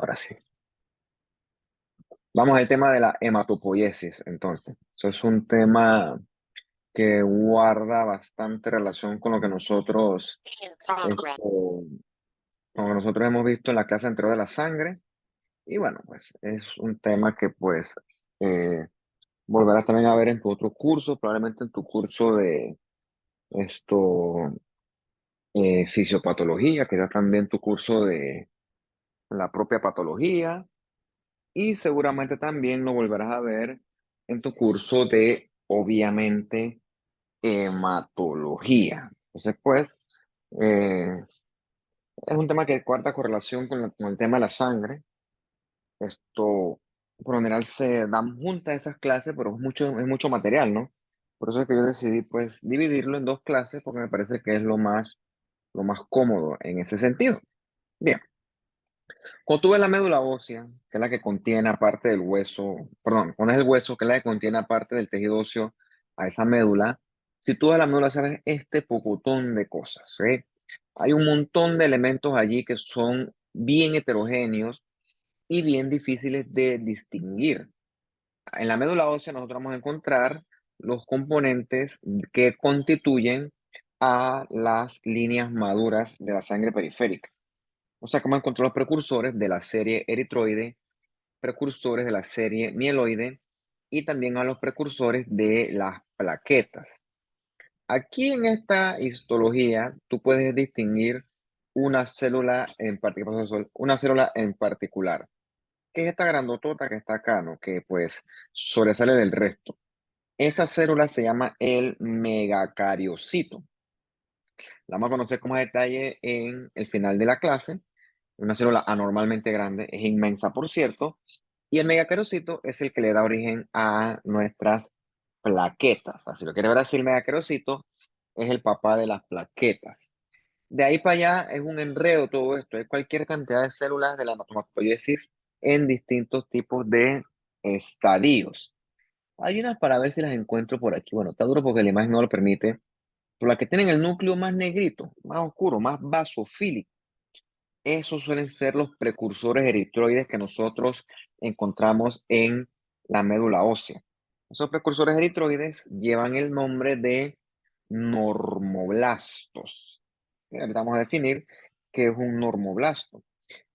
Ahora sí. Vamos al tema de la hematopoiesis, entonces. Eso es un tema que guarda bastante relación con lo que nosotros hemos visto en la clase anterior de la sangre. Y bueno, pues es un tema que pues eh, volverás también a ver en tu otro curso, probablemente en tu curso de esto, fisiopatología, quizás también tu curso de la propia patología. Y seguramente también lo volverás a ver en tu curso de, obviamente, hematología. Entonces, pues, eh, es un tema que guarda correlación con el tema de la sangre. Esto, por lo general, se dan juntas esas clases, pero es mucho material, ¿no? Por eso es que yo decidí, pues, dividirlo en dos clases, porque me parece que es lo más cómodo en ese sentido. Bien. Cuando tú ves la médula ósea, que es la que contiene aparte del hueso, perdón, cuando es el hueso, que es la que contiene aparte del tejido óseo a esa médula, si tú ves la médula, sabes este pocotón de cosas, ¿sí? Hay un montón de elementos allí que son bien heterogéneos y bien difíciles de distinguir. En la médula ósea nosotros vamos a encontrar los componentes que constituyen a las líneas maduras de la sangre periférica. O sea, como encontró los precursores de la serie eritroide, precursores de la serie mieloide y también a los precursores de las plaquetas. Aquí en esta histología tú puedes distinguir una célula en particular, profesor, una célula en particular, que es esta grandotota que está acá, ¿no? Que pues sobresale del resto. Esa célula se llama el megacariocito. La vamos a conocer con más detalle en el final de la clase. Una célula anormalmente grande, es inmensa, por cierto, y el megacarocito es el que le da origen a nuestras plaquetas. Así lo quiere ver así, el megacarocito es el papá de las plaquetas. De ahí para allá es un enredo todo esto. Hay cualquier cantidad de células de la hematopoiesis en distintos tipos de estadios. Hay unas para ver si las encuentro por aquí. Bueno, está duro porque la imagen no lo permite. Por las que tienen el núcleo más negrito, más oscuro, más basofílico. Esos suelen ser los precursores eritroides que nosotros encontramos en la médula ósea. Esos precursores eritroides llevan el nombre de normoblastos. Ahorita vamos a definir qué es un normoblasto.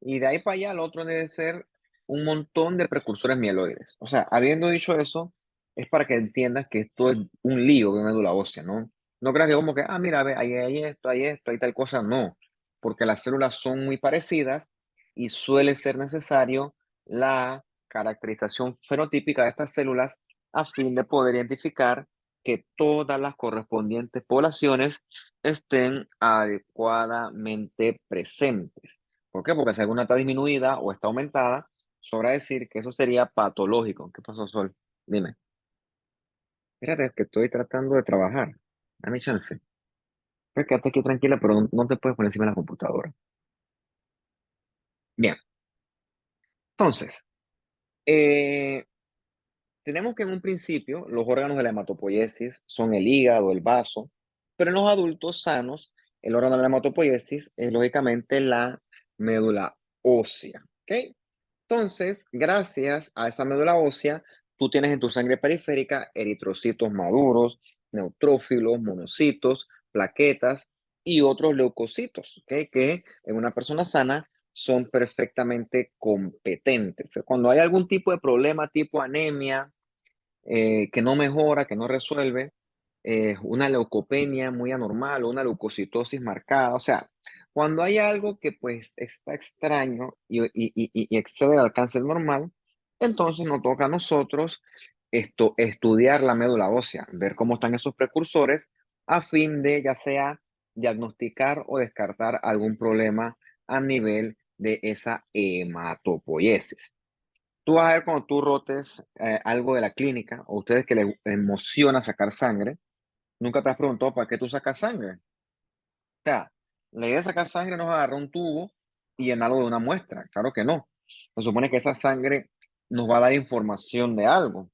Y de ahí para allá, lo otro debe ser un montón de precursores mieloides. O sea, habiendo dicho eso, es para que entiendas que esto es un lío de médula ósea, ¿no? No creas que como que, mira, ve, ahí hay esto, hay tal cosa. No, porque las células son muy parecidas y suele ser necesario la caracterización fenotípica de estas células a fin de poder identificar que todas las correspondientes poblaciones estén adecuadamente presentes. ¿Por qué? Porque si alguna está disminuida o está aumentada, sobra decir que eso sería patológico. ¿Qué pasó, Sol? Dime. Espérate, que estoy tratando de trabajar. Dame chance. Pues quédate aquí tranquila, pero no te puedes poner encima de la computadora. Bien, entonces, eh, tenemos que en un principio los órganos de la hematopoiesis son el hígado, el vaso, pero en los adultos sanos, el órgano de la hematopoiesis es lógicamente la médula ósea. ¿Ok? Entonces, gracias a esa médula ósea, tú tienes en tu sangre periférica eritrocitos maduros, neutrófilos, monocitos, plaquetas y otros leucocitos, ¿ok? Que en una persona sana son perfectamente competentes. Cuando hay algún tipo de problema, tipo anemia, que no mejora, que no resuelve, una leucopenia muy anormal o una leucocitosis marcada. O sea, cuando hay algo que pues está extraño y excede el alcance normal, entonces nos toca a nosotros estudiar la médula ósea, ver cómo están esos precursores a fin de ya sea diagnosticar o descartar algún problema a nivel de esa hematopoiesis. Tú vas a ver cuando tú rotes algo de la clínica, o ustedes que les emociona sacar sangre, nunca te has preguntado para qué tú sacas sangre. O sea, la idea de sacar sangre no es agarrar un tubo y llenarlo de una muestra. Claro que no. Se supone que esa sangre nos va a dar información de algo.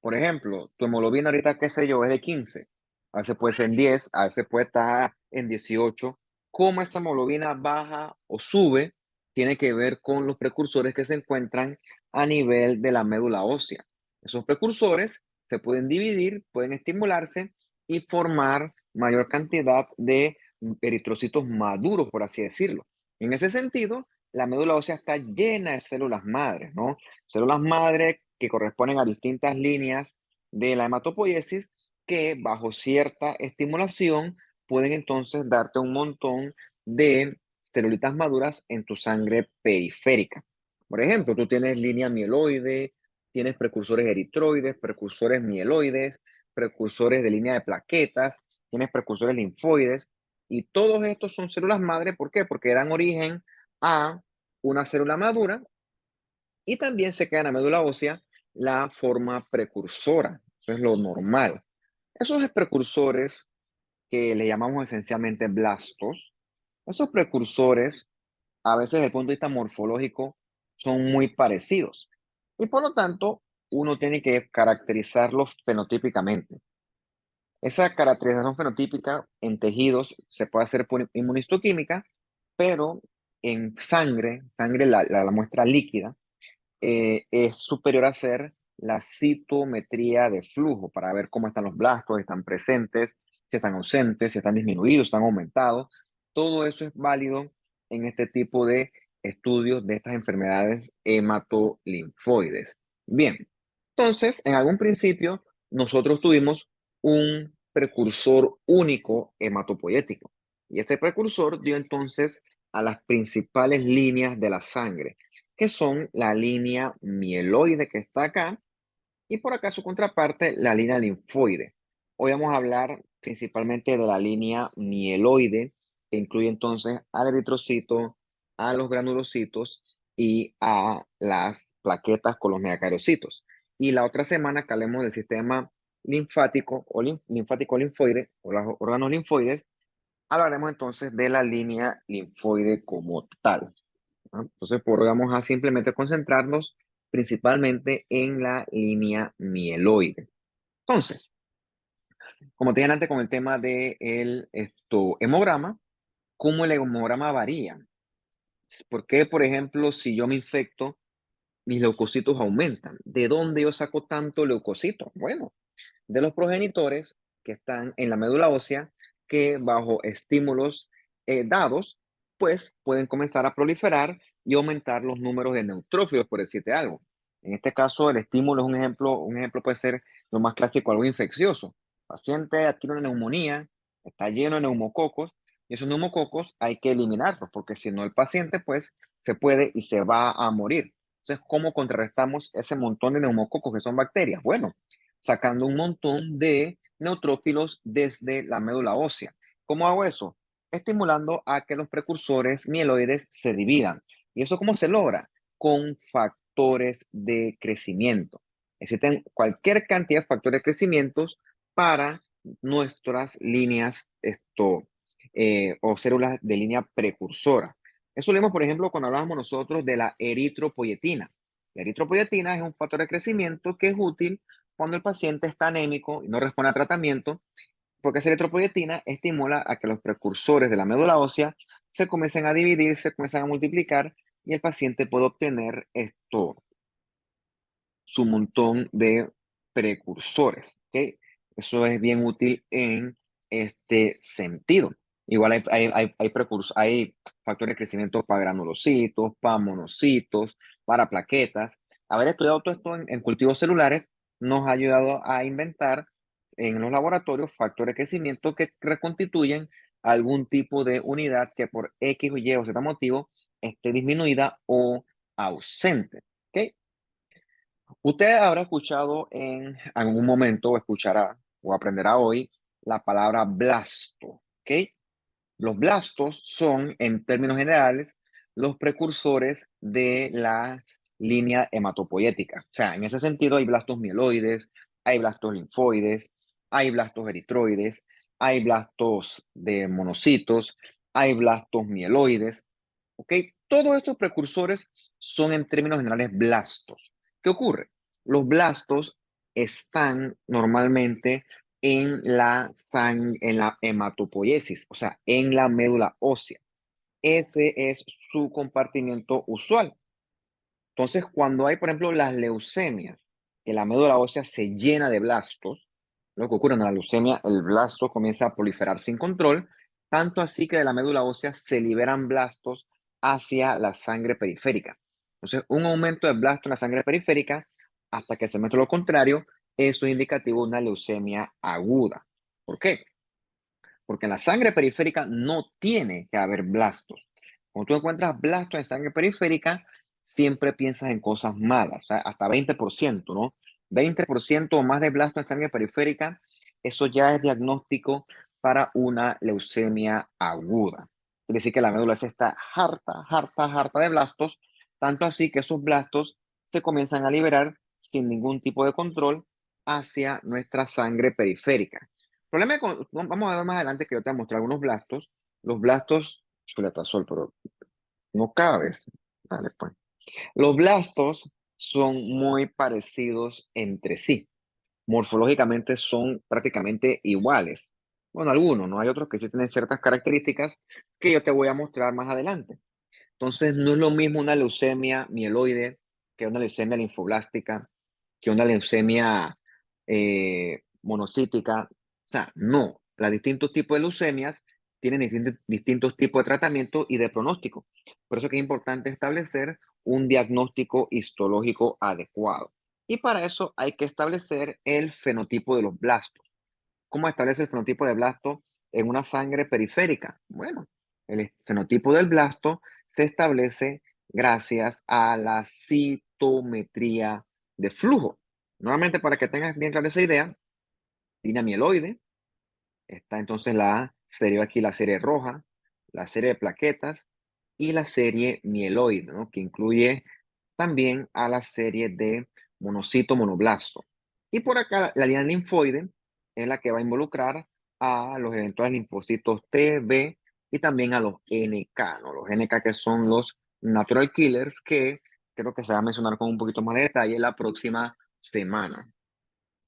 Por ejemplo, tu hemoglobina ahorita, qué sé yo, es de 15. A veces puede ser en 10, a veces puede estar en 18. Cómo esa hemoglobina baja o sube tiene que ver con los precursores que se encuentran a nivel de la médula ósea. Esos precursores se pueden dividir, pueden estimularse y formar mayor cantidad de eritrocitos maduros, por así decirlo. En ese sentido, la médula ósea está llena de células madres, ¿no? Células madres que corresponden a distintas líneas de la hematopoiesis que bajo cierta estimulación pueden entonces darte un montón de celulitas maduras en tu sangre periférica. Por ejemplo, tú tienes línea mieloide, tienes precursores eritroides, precursores mieloides, precursores de línea de plaquetas, tienes precursores linfoides, y todos estos son células madre. ¿Por qué? Porque dan origen a una célula madura y también se queda en la médula ósea la forma precursora. Eso es lo normal. Esos precursores que le llamamos esencialmente blastos, esos precursores a veces desde el punto de vista morfológico son muy parecidos y por lo tanto uno tiene que caracterizarlos fenotípicamente. Esa caracterización fenotípica en tejidos se puede hacer por inmunistoquímica, pero en sangre, la muestra líquida, es superior a hacer la citometría de flujo para ver cómo están los blastos, si están presentes, si están ausentes, si están disminuidos, si están aumentados. Todo eso es válido en este tipo de estudios de estas enfermedades hematolinfoides. Bien, entonces, en algún principio, nosotros tuvimos un precursor único hematopoyético. Y este precursor dio entonces a las principales líneas de la sangre, que son la línea mieloide que está acá y por acá su contraparte, la línea linfoide. Hoy vamos a hablar principalmente de la línea mieloide, que incluye entonces al eritrocito, a los granulocitos y a las plaquetas con los megacariocitos. Y la otra semana que hablemos del sistema linfático o linfático linfoide o los órganos linfoides, hablaremos entonces de la línea linfoide como tal, ¿no? Entonces, vamos a simplemente concentrarnos principalmente en la línea mieloide. Entonces, como te dije antes con el tema del hemograma, ¿cómo el hemograma varía? ¿Por qué, por ejemplo, si yo me infecto, mis leucocitos aumentan? ¿De dónde yo saco tanto leucocito? Bueno, de los progenitores que están en la médula ósea, que bajo estímulos dados, pues pueden comenzar a proliferar y aumentar los números de neutrófilos, por decirte algo. En este caso, el estímulo es un ejemplo puede ser lo más clásico, algo infeccioso. El paciente adquiere una neumonía, está lleno de neumococos, y esos neumococos hay que eliminarlos, porque si no el paciente pues se puede y se va a morir. Entonces, ¿cómo contrarrestamos ese montón de neumococos que son bacterias? Bueno, sacando un montón de neutrófilos desde la médula ósea. ¿Cómo hago eso? Estimulando a que los precursores mieloides se dividan. ¿Y eso cómo se logra? Con factores de crecimiento. Existen cualquier cantidad de factores de crecimiento para nuestras líneas o células de línea precursora. Eso lo vemos, por ejemplo, cuando hablábamos nosotros de la eritropoyetina. La eritropoyetina es un factor de crecimiento que es útil cuando el paciente está anémico y no responde a tratamiento, porque esa eritropoyetina estimula a que los precursores de la médula ósea se comiencen a dividir, se comiencen a multiplicar y el paciente puede obtener su montón de precursores. ¿Ok? Eso es bien útil en este sentido. Igual hay factores de crecimiento para granulocitos, para monocitos, para plaquetas. Haber estudiado todo esto en cultivos celulares nos ha ayudado a inventar en los laboratorios factores de crecimiento que reconstituyen algún tipo de unidad que por X o Y o Z motivo esté disminuida o ausente. ¿Ok? Usted habrá escuchado en algún momento, o escuchará, o aprenderá hoy, la palabra blasto, ¿ok? Los blastos son, en términos generales, los precursores de la línea hematopoyética. O sea, en ese sentido hay blastos mieloides, hay blastos linfoides, hay blastos eritroides, hay blastos de monocitos, hay blastos mieloides, ¿ok? Todos estos precursores son en términos generales blastos. ¿Qué ocurre? Los blastos están normalmente en la hematopoiesis, o sea, en la médula ósea. ese es su compartimiento usual. Entonces, cuando hay, por ejemplo, las leucemias, que la médula ósea se llena de blastos, lo que ocurre en la leucemia, el blasto comienza a proliferar sin control, tanto así que de la médula ósea se liberan blastos hacia la sangre periférica. Entonces, un aumento de blasto en la sangre periférica hasta que se muestre lo contrario, eso es indicativo de una leucemia aguda. ¿Por qué? Porque en la sangre periférica no tiene que haber blastos. Cuando tú encuentras blastos en sangre periférica, siempre piensas en cosas malas, o sea, hasta 20%, ¿no? 20% o más de blastos en sangre periférica, eso ya es diagnóstico para una leucemia aguda. Quiere decir que la médula ósea está harta, harta, harta de blastos, tanto así que esos blastos se comienzan a liberar sin ningún tipo de control hacia nuestra sangre periférica. Problema vamos a ver más adelante que yo te voy a mostrar algunos blastos. Los blastos, sol, pero no cabes. Dale, pues. Los blastos son muy parecidos entre sí. Morfológicamente son prácticamente iguales. Bueno, algunos, ¿no? Hay otros que sí tienen ciertas características que yo te voy a mostrar más adelante. Entonces, no es lo mismo una leucemia mieloide que una leucemia linfoblástica, que una leucemia monocítica. O sea, no. Los distintos tipos de leucemias tienen distintos tipos de tratamiento y de pronóstico. Por eso que es importante establecer un diagnóstico histológico adecuado. Y para eso hay que establecer el fenotipo de los blastos. ¿Cómo establece el fenotipo de blasto en una sangre periférica? Bueno, el fenotipo del blasto se establece gracias a la citometría de flujo. Nuevamente, para que tengas bien clara esa idea, tiene mieloide, está entonces la serie aquí, la serie roja, la serie de plaquetas y la serie mieloide, ¿no? Que incluye también a la serie de monocito monoblasto. Y por acá la línea linfoide es la que va a involucrar a los eventuales linfocitos T, B y también a los NK, ¿no? Los NK que son los natural killers que creo que se va a mencionar con un poquito más de detalle la próxima semana.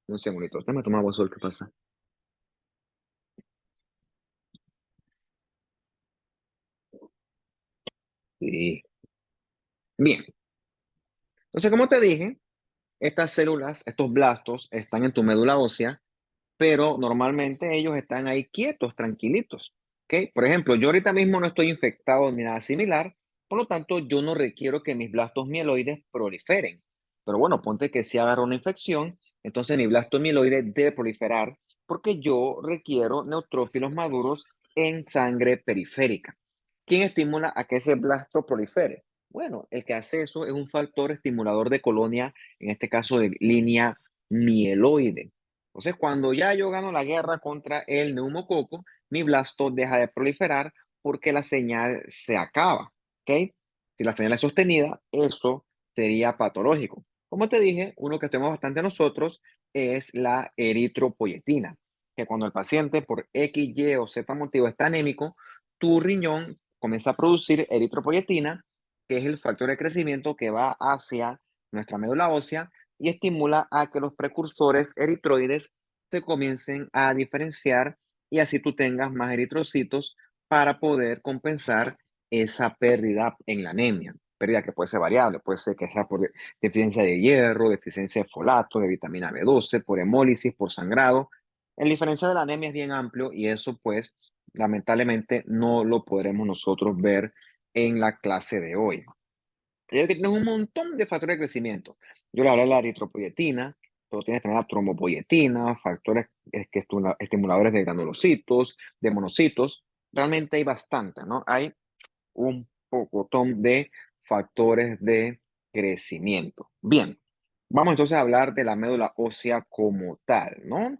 Un segundito, déjame tomar agua, ¿qué pasa? Sí. Bien, entonces como te dije, estas células, estos blastos están en tu médula ósea, pero normalmente ellos están ahí quietos, tranquilitos. ¿Ok? Por ejemplo, yo ahorita mismo no estoy infectado ni nada similar, por lo tanto, yo no requiero que mis blastos mieloides proliferen. Pero bueno, ponte que si agarro una infección, entonces mi blasto mieloide debe proliferar porque yo requiero neutrófilos maduros en sangre periférica. ¿Quién estimula a que ese blasto prolifere? Bueno, el que hace eso es un factor estimulador de colonia, en este caso de línea mieloide. Entonces, cuando ya yo gano la guerra contra el neumococo, mi blasto deja de proliferar porque la señal se acaba. ¿Ok? Si la señal es sostenida, eso sería patológico. Como te dije, uno que tenemos bastante nosotros es la eritropoyetina, que cuando el paciente por X, Y o Z motivo está anémico, tu riñón comienza a producir eritropoyetina, que es el factor de crecimiento que va hacia nuestra médula ósea y estimula a que los precursores eritroides se comiencen a diferenciar y así tú tengas más eritrocitos para poder compensar esa pérdida en la anemia. Pérdida que puede ser variable, puede ser que sea por deficiencia de hierro, deficiencia de folato, de vitamina B12, por hemólisis, por sangrado. El diferencial de la anemia es bien amplio y eso pues lamentablemente no lo podremos nosotros ver en la clase de hoy. Creo que tienes un montón de factores de crecimiento. Yo le hablé de la eritropoyetina, pero tienes también la trombopoyetina, factores estimuladores de granulocitos, de monocitos. Realmente hay bastante, ¿no? Hay un pocotón de factores de crecimiento. Bien, vamos entonces a hablar de la médula ósea como tal, ¿no?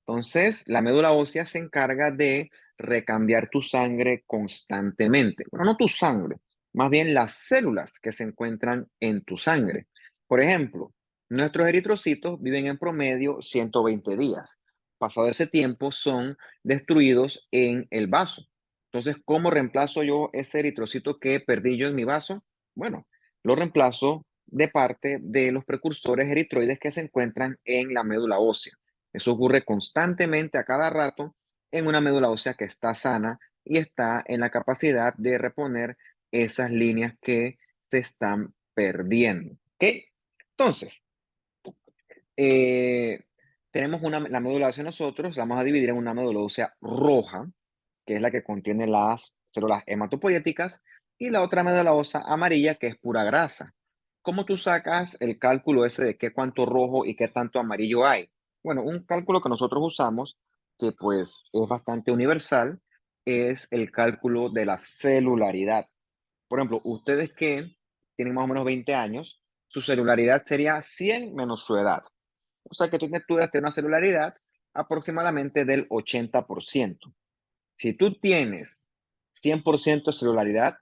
Entonces, la médula ósea se encarga de recambiar tu sangre constantemente. Bueno, no tu sangre, más bien las células que se encuentran en tu sangre. Por ejemplo, nuestros eritrocitos viven en promedio 120 días. Pasado ese tiempo, son destruidos en el vaso. Entonces, ¿cómo reemplazo yo ese eritrocito que perdí yo en mi vaso? Bueno, lo reemplazo de parte de los precursores eritroides que se encuentran en la médula ósea. Eso ocurre constantemente a cada rato en una médula ósea que está sana y está en la capacidad de reponer esas líneas que se están perdiendo. ¿Ok? Entonces, eh, tenemos la médula ósea nosotros, la vamos a dividir en una médula ósea roja, que es la que contiene las células hematopoyéticas, y la otra médula ósea amarilla, que es pura grasa. ¿Cómo tú sacas el cálculo ese de qué cuánto rojo y qué tanto amarillo hay? Bueno, un cálculo que nosotros usamos, que pues es bastante universal, es el cálculo de la celularidad. Por ejemplo, ustedes que tienen más o menos 20 años, su celularidad sería 100 menos su edad. O sea que tú debes tener una celularidad aproximadamente del 80%. Si tú tienes 100% de celularidad,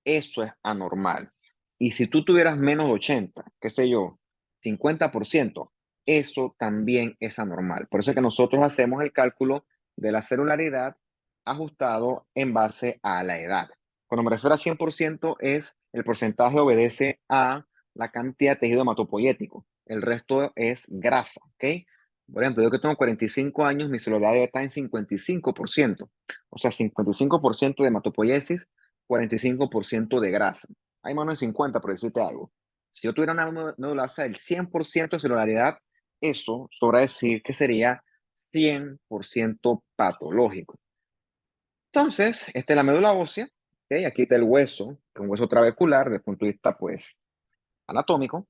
eso es anormal. Y si tú tuvieras menos de 80, qué sé yo, 50%, eso también es anormal. Por eso es que nosotros hacemos el cálculo de la celularidad ajustado en base a la edad. Cuando me refiero a 100% es el porcentaje obedece a la cantidad de tejido hematopoyético. El resto es grasa, ¿ok? Por ejemplo, yo que tengo 45 años, mi celularidad está en 55%. O sea, 55% de hematopoiesis, 45% de grasa. Hay menos de 50, por decirte algo. Si yo tuviera una médula ósea del 100% de celularidad, eso sobra decir que sería 100% patológico. Entonces, esta es la médula ósea. ¿Ok? Aquí está el hueso, que es un hueso trabecular desde el punto de vista pues, anatómico.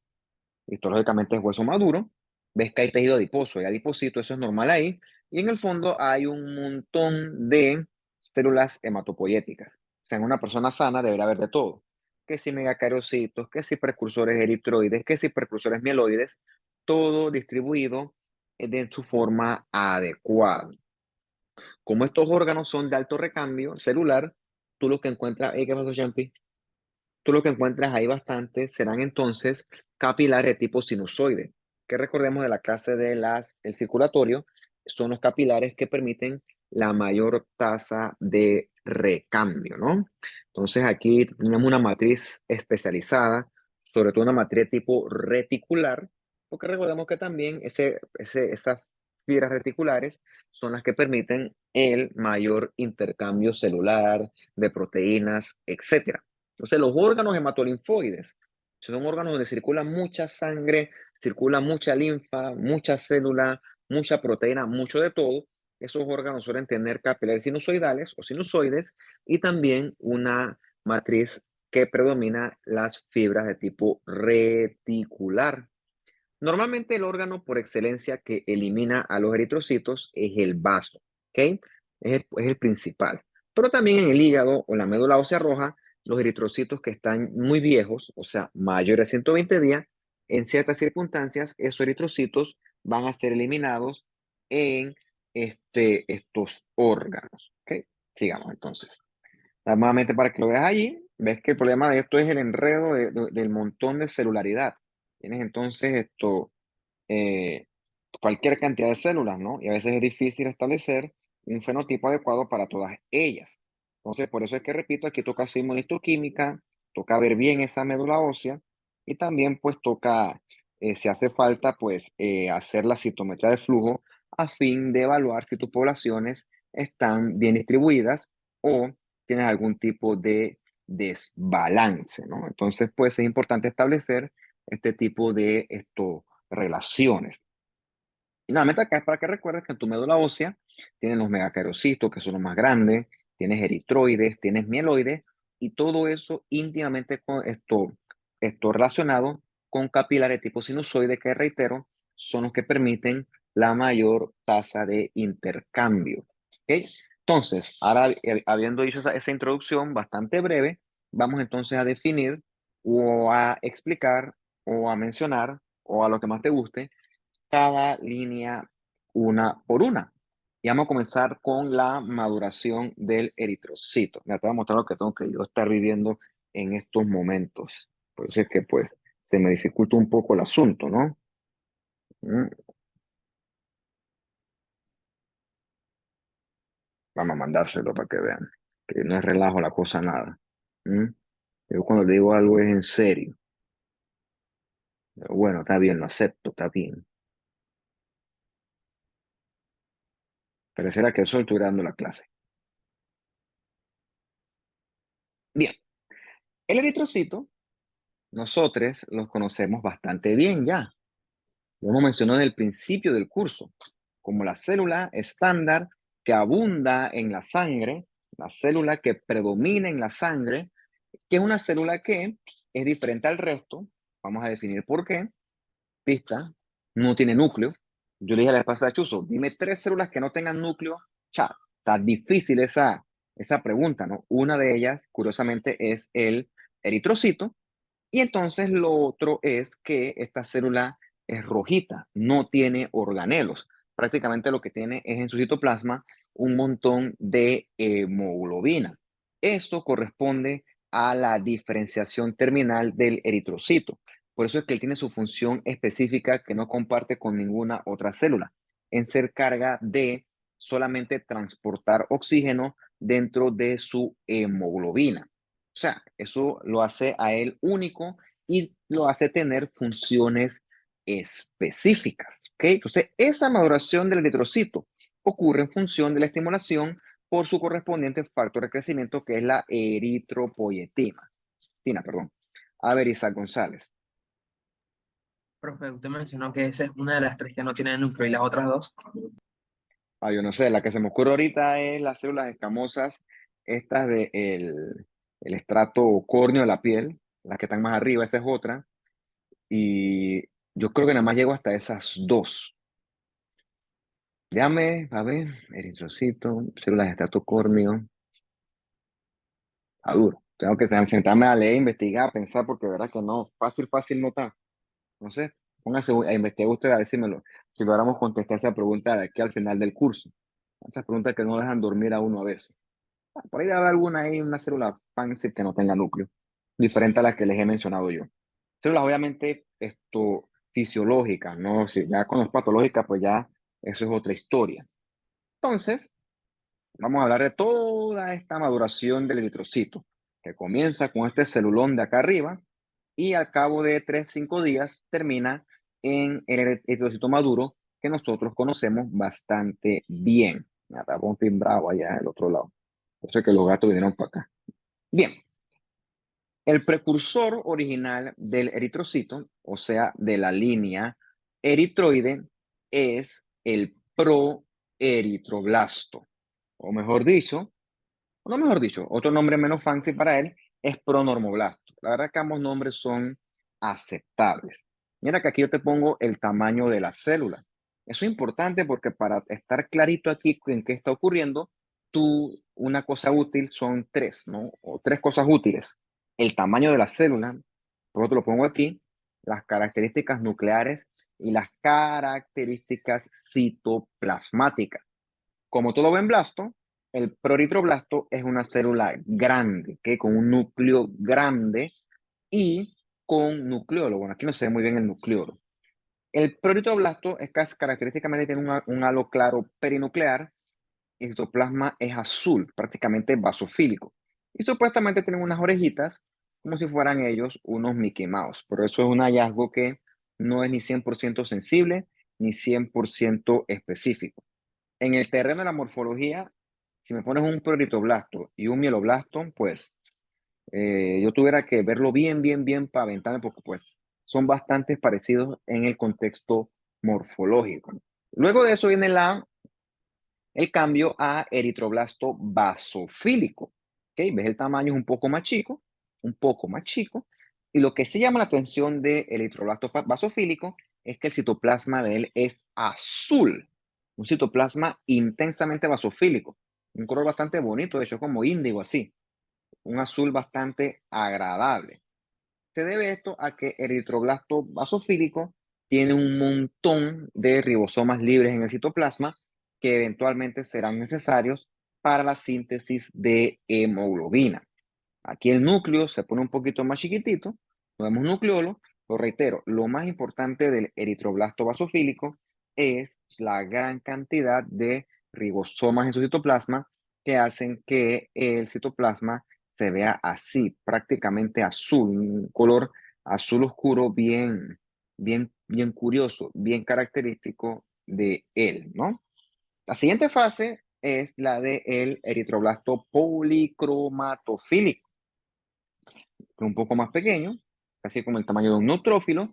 Histológicamente es hueso maduro. Ves que hay tejido adiposo, hay adiposito, eso es normal ahí. Y en el fondo hay un montón de células hematopoyéticas. O sea, en una persona sana debería haber de todo. Que si megacariocitos, que si precursores eritroides, que si precursores mieloides, todo distribuido de su forma adecuada. Como estos órganos son de alto recambio celular, tú lo que encuentras, ¿qué pasó, Champi? Tú lo que encuentras ahí bastante serán entonces capilares de tipo sinusoide, que recordemos de la clase de el circulatorio, son los capilares que permiten la mayor tasa de recambio, ¿no? Entonces aquí tenemos una matriz especializada, sobre todo una matriz de tipo reticular, porque recordemos que también esas fibras reticulares son las que permiten el mayor intercambio celular de proteínas, etcétera. Entonces, los órganos hematolinfoides son órganos donde circula mucha sangre, circula mucha linfa, mucha célula, mucha proteína, mucho de todo. Esos órganos suelen tener capilares sinusoidales o sinusoides y también una matriz que predomina las fibras de tipo reticular. Normalmente el órgano por excelencia que elimina a los eritrocitos es el vaso, ¿ok? Es el principal. Pero también en el hígado o en la médula ósea roja, los eritrocitos que están muy viejos, o sea, mayores a 120 días, en ciertas circunstancias, esos eritrocitos van a ser eliminados en estos órganos, ¿ok? Sigamos entonces. Nuevamente para que lo veas allí, ves que el problema de esto es el enredo del montón de celularidad. Tienes entonces eh, cualquier cantidad de células, ¿no? Y a veces es difícil establecer un fenotipo adecuado para todas ellas. Entonces, por eso es que repito, aquí toca hacer inmunistoquímica, toca ver bien esa médula ósea y también pues toca, si hace falta, pues hacer la citometría de flujo a fin de evaluar si tus poblaciones están bien distribuidas o tienes algún tipo de desbalance, ¿no? Entonces, pues es importante establecer este tipo de relaciones. Y nuevamente acá es para que recuerdes que en tu médula ósea tienes los megacarocitos, que son los más grandes, tienes eritroides, tienes mieloides, y todo eso íntimamente con esto relacionado con capilares tipo sinusoide, que reitero, son los que permiten la mayor tasa de intercambio. ¿Ok? Entonces, ahora habiendo dicho esa introducción bastante breve, vamos entonces a definir o a explicar o a mencionar o a lo que más te guste cada línea una por una. Y vamos a comenzar con la maduración del eritrocito. Ya te voy a mostrar lo que tengo que yo estar viviendo en estos momentos. Por eso es que pues se me dificulta un poco el asunto, ¿no? Mm, Vamos a mandárselo para que vean que no es relajo la cosa nada. Mm, Yo cuando le digo algo es en serio. Pero bueno, está bien, lo acepto, está bien. Pareciera que eso estoy dando la clase. Bien, el eritrocito, nosotros los conocemos bastante bien ya. Lo hemos mencionado en el principio del curso, como la célula estándar que abunda en la sangre, la célula que predomina en la sangre, que es una célula que es diferente al resto. Vamos a definir por qué. Pista, no tiene núcleo. Yo le dije a la vez pasada, Chuzo, dime 3 células que no tengan núcleo. Cha, está difícil esa pregunta, ¿no? Una de ellas, curiosamente, es el eritrocito, y entonces lo otro es que esta célula es rojita, no tiene organelos. Prácticamente lo que tiene es en su citoplasma un montón de hemoglobina. Esto corresponde a la diferenciación terminal del eritrocito. Por eso es que él tiene su función específica que no comparte con ninguna otra célula, en ser carga de solamente transportar oxígeno dentro de su hemoglobina. O sea, eso lo hace a él único y lo hace tener funciones específicas, ¿ok? Entonces, esa maduración del eritrocito ocurre en función de la estimulación por su correspondiente factor de crecimiento, que es la eritropoyetina. Perdón. A ver, Isaac González. Profe, usted mencionó que esa es una de las tres que no tiene núcleo y las otras dos. Yo no sé, la que se me ocurre ahorita es las células escamosas, estas de el estrato córneo de la piel, las que están más arriba, esa es otra. Y yo creo que nada más llego hasta esas dos. Déjame, a ver, eritrocito, células de estrato córneo, está duro. Tengo que sentarme a leer, investigar, pensar, porque de verdad que no, fácil no está. No sé, póngase a investigar usted a ver si logramos contestar esa pregunta de aquí al final del curso. Esas preguntas que no dejan dormir a uno a veces. Por ahí debe haber alguna ahí, una célula fancy que no tenga núcleo, diferente a las que les he mencionado yo. Células obviamente fisiológicas, ¿no? Si ya cuando es patológica, pues ya eso es otra historia. Entonces, vamos a hablar de toda esta maduración del eritrocito, que comienza con este celulón de acá arriba y al cabo de 3, 5 días termina en el eritrocito maduro que nosotros conocemos bastante bien. Me atrapó un timbrado allá del otro lado. Por eso es que los gatos vinieron para acá. Bien, el precursor original del eritrocito, o sea, de la línea eritroide, es el proeritroblasto, o mejor dicho, otro nombre menos fancy para él es pronormoblasto. La verdad que ambos nombres son aceptables. Mira que aquí yo te pongo el tamaño de la célula. Eso es importante porque para estar clarito aquí en qué está ocurriendo, una cosa útil son tres, ¿no? O tres cosas útiles. El tamaño de la célula, por te lo pongo aquí, las características nucleares y las características citoplasmáticas. Como todo buen blasto, el proeritroblasto es una célula grande, que con un núcleo grande y con nucleolo. Bueno, aquí no se ve muy bien el nucleolo. El proeritroblasto es característicamente tiene un halo claro perinuclear y el citoplasma es azul, prácticamente basofílico. Y supuestamente tienen unas orejitas como si fueran ellos unos Mickey Mouse. Pero eso es un hallazgo que no es ni 100% sensible ni 100% específico. En el terreno de la morfología, si me pones un proritoblasto y un mieloblasto, pues yo tuviera que verlo bien para aventarme porque pues son bastante parecidos en el contexto morfológico. Luego de eso viene el cambio a eritroblasto basofílico. ¿Ok? ¿Ves? El tamaño es un poco más chico. Y lo que sí llama la atención del eritroblasto basofílico es que el citoplasma de él es azul. Un citoplasma intensamente basofílico. Un color bastante bonito, de hecho, como índigo así. Un azul bastante agradable. Se debe esto a que el eritroblasto basofílico tiene un montón de ribosomas libres en el citoplasma que eventualmente serán necesarios para la síntesis de hemoglobina. Aquí el núcleo se pone un poquito más chiquitito, no vemos nucleolo, lo reitero, lo más importante del eritroblasto basofílico es la gran cantidad de ribosomas en su citoplasma que hacen que el citoplasma se vea así, prácticamente azul, un color azul oscuro bien curioso, bien característico de él, ¿no? La siguiente fase es la del eritroblasto policromatofílico. que es un poco más pequeño, casi como el tamaño de un neutrófilo.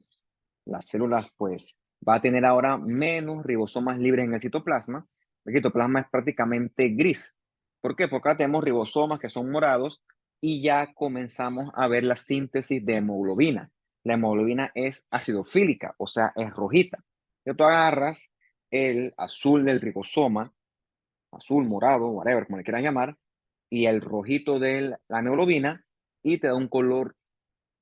Las células, pues, va a tener ahora menos ribosomas libres en el citoplasma. El citoplasma es prácticamente gris. ¿Por qué? Porque ahora tenemos ribosomas que son morados y ya comenzamos a ver la síntesis de hemoglobina. La hemoglobina es acidofílica, o sea, es rojita. Entonces tú agarras el azul del ribosoma, azul, morado, whatever, como le quieras llamar, y el rojito de la hemoglobina y te da un color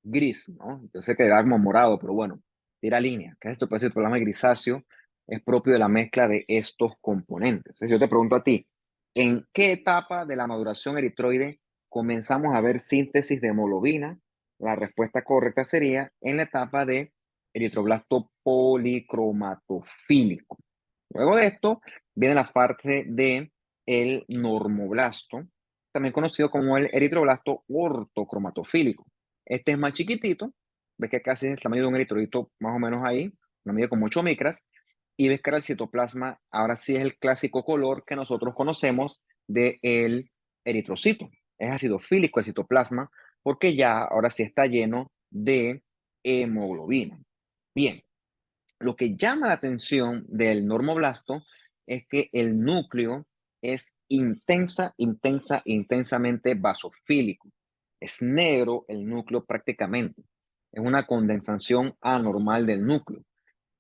gris, ¿no? Yo sé que era como morado, pero bueno, tira línea. ¿Qué es esto? Pues el problema grisáceo es propio de la mezcla de estos componentes. Entonces, yo te pregunto a ti, ¿en qué etapa de la maduración eritroide comenzamos a ver síntesis de hemoglobina? La respuesta correcta sería en la etapa de eritroblasto policromatofílico. Luego de esto viene la parte de el normoblasto, también conocido como el eritroblasto ortocromatofílico. Este es más chiquitito, ves que casi es el tamaño de un eritrocito más o menos ahí, una medida como 8 micras, y ves que ahora el citoplasma ahora sí es el clásico color que nosotros conocemos del eritrocito. Es acidofílico el citoplasma porque ya ahora sí está lleno de hemoglobina. Bien, lo que llama la atención del normoblasto es que el núcleo es intensamente basofílico. Es negro el núcleo prácticamente. Es una condensación anormal del núcleo.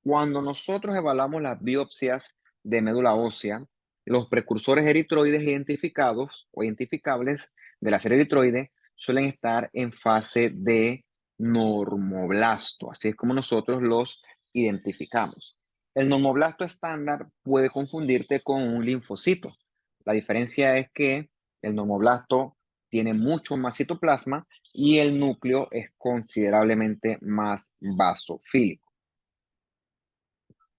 Cuando nosotros evaluamos las biopsias de médula ósea, los precursores eritroides identificados o identificables de la serie eritroide suelen estar en fase de normoblasto, así es como nosotros los identificamos. El normoblasto estándar puede confundirte con un linfocito. La diferencia es que el normoblasto tiene mucho más citoplasma y el núcleo es considerablemente más basofílico.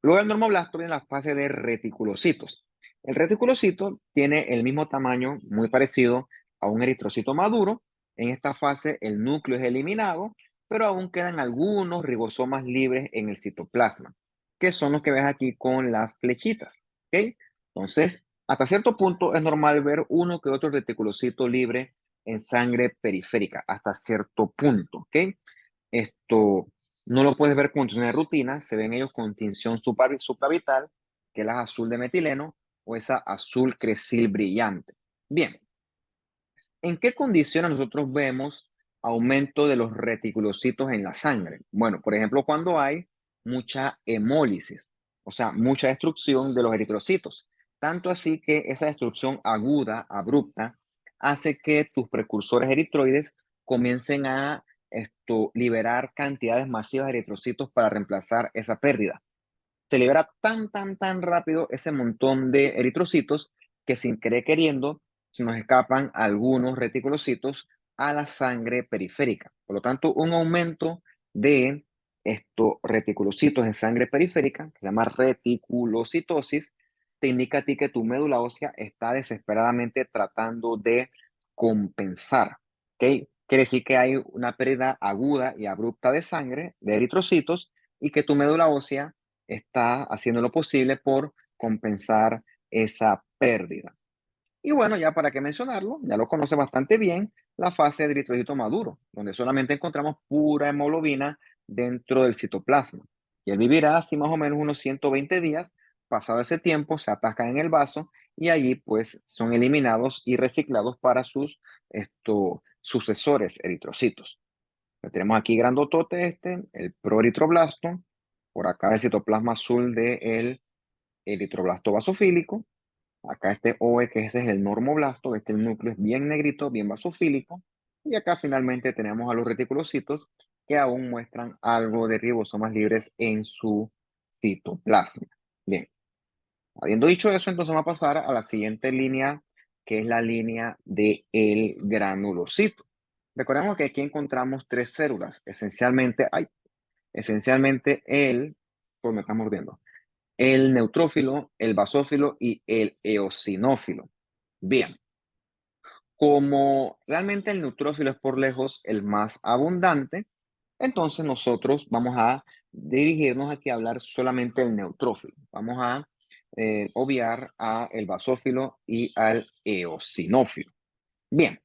Luego del normoblasto viene la fase de reticulocitos. El reticulocito tiene el mismo tamaño, muy parecido a un eritrocito maduro. En esta fase el núcleo es eliminado, pero aún quedan algunos ribosomas libres en el citoplasma, que son los que ves aquí con las flechitas. ¿Ok? Entonces, hasta cierto punto es normal ver uno que otro reticulocito libre en sangre periférica, hasta cierto punto. ¿Ok? Esto no lo puedes ver con tinción de rutina, se ven ellos con tinción supravital, que es la azul de metileno o esa azul cresil brillante. Bien, ¿en qué condiciones nosotros vemos aumento de los reticulocitos en la sangre? Bueno, por ejemplo, cuando hay mucha hemólisis, o sea, mucha destrucción de los eritrocitos. Tanto así que esa destrucción aguda, abrupta, hace que tus precursores eritroides comiencen a liberar cantidades masivas de eritrocitos para reemplazar esa pérdida. Se libera tan rápido ese montón de eritrocitos que sin querer queriendo se nos escapan algunos reticulocitos a la sangre periférica. Por lo tanto, un aumento de estos reticulocitos en sangre periférica, que se llama reticulocitosis, te indica a ti que tu médula ósea está desesperadamente tratando de compensar. ¿Ok? Quiere decir que hay una pérdida aguda y abrupta de sangre, de eritrocitos, y que tu médula ósea está haciendo lo posible por compensar esa pérdida. Y bueno, ya para qué mencionarlo, ya lo conoce bastante bien, la fase de eritrocito maduro, donde solamente encontramos pura hemoglobina dentro del citoplasma. Y él vivirá así más o menos unos 120 días. Pasado ese tiempo, se atascan en el vaso y allí pues son eliminados y reciclados para sus sucesores eritrocitos. Lo tenemos aquí grandotote el proeritroblasto. Por acá el citoplasma azul del eritroblasto basofílico. Acá este OE, que ese es el normoblasto, el núcleo es bien negrito, bien basofílico. Y acá finalmente tenemos a los reticulocitos que aún muestran algo de ribosomas libres en su citoplasma. Bien, habiendo dicho eso, entonces vamos a pasar a la siguiente línea, que es la línea del granulocito. Recordemos que aquí encontramos tres células, esencialmente pues me está mordiendo, el neutrófilo, el basófilo y el eosinófilo. Bien, como realmente el neutrófilo es por lejos el más abundante, entonces nosotros vamos a dirigirnos aquí a hablar solamente del neutrófilo. Vamos a obviar a el basófilo y al eosinófilo. Bien,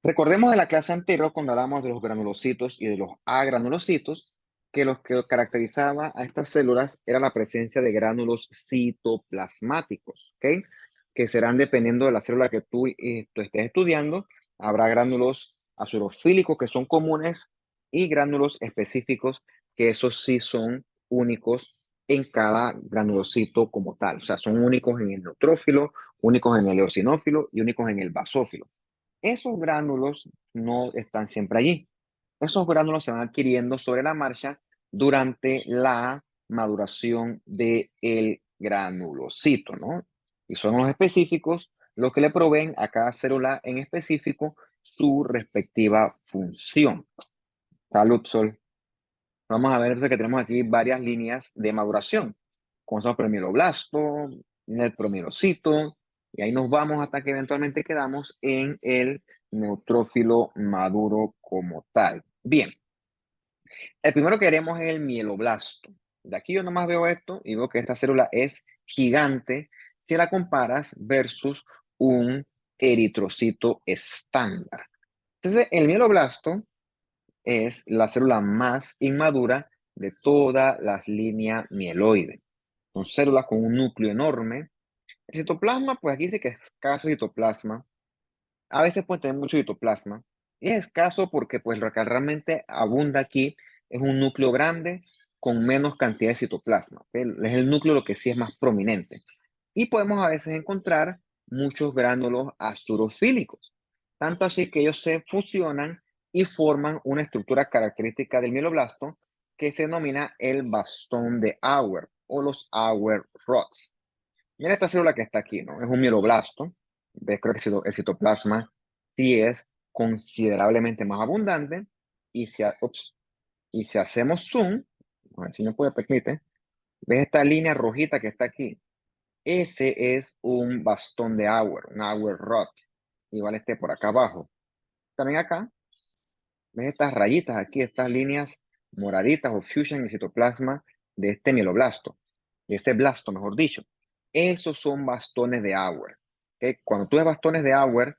Recordemos de la clase anterior cuando hablamos de los granulocitos y de los agranulocitos, que los que caracterizaba a estas células era la presencia de gránulos citoplasmáticos, ¿ok? Que serán dependiendo de la célula que tú estés estudiando. Habrá gránulos azurofílicos que son comunes y gránulos específicos que esos sí son únicos en cada granulocito como tal. O sea, son únicos en el neutrófilo, únicos en el eosinófilo y únicos en el basófilo. Esos gránulos no están siempre allí. Esos gránulos se van adquiriendo sobre la marcha durante la maduración del granulocito, ¿no? Y son los específicos los que le proveen a cada célula en específico su respectiva función. Salud, Sol. Vamos a ver entonces que tenemos aquí varias líneas de maduración. Comenzamos por el mieloblasto, el promielocito, y ahí nos vamos hasta que eventualmente quedamos en el neutrófilo maduro como tal. Bien, el primero que haremos es el mieloblasto. De aquí yo nomás veo esto y veo que esta célula es gigante si la comparas versus un eritrocito estándar. Entonces, el mieloblasto es la célula más inmadura de todas las líneas mieloides. Son células con un núcleo enorme. El citoplasma, pues aquí dice que es escaso citoplasma. A veces puede tener mucho citoplasma. Y es escaso porque pues lo que realmente abunda aquí es un núcleo grande con menos cantidad de citoplasma. ¿Ok? Es el núcleo lo que sí es más prominente. Y podemos a veces encontrar muchos gránulos astrofílicos. Tanto así que ellos se fusionan y forman una estructura característica del mieloblasto que se denomina el bastón de Auer o los Auer rods. Mira esta célula que está aquí, ¿no? Es un mieloblasto. ¿Ves? Creo que el citoplasma sí es considerablemente más abundante. Y y si hacemos zoom, a ver si me puede permitir, ¿ves esta línea rojita que está aquí? Ese es un bastón de Auer, un Auer rod. Igual esté por acá abajo. También acá, ¿ves estas rayitas aquí, estas líneas moraditas o fusion en el citoplasma de este mieloblasto? De este blasto, mejor dicho. Esos son bastones de Auer. ¿Ok? Cuando tú ves bastones de Auer,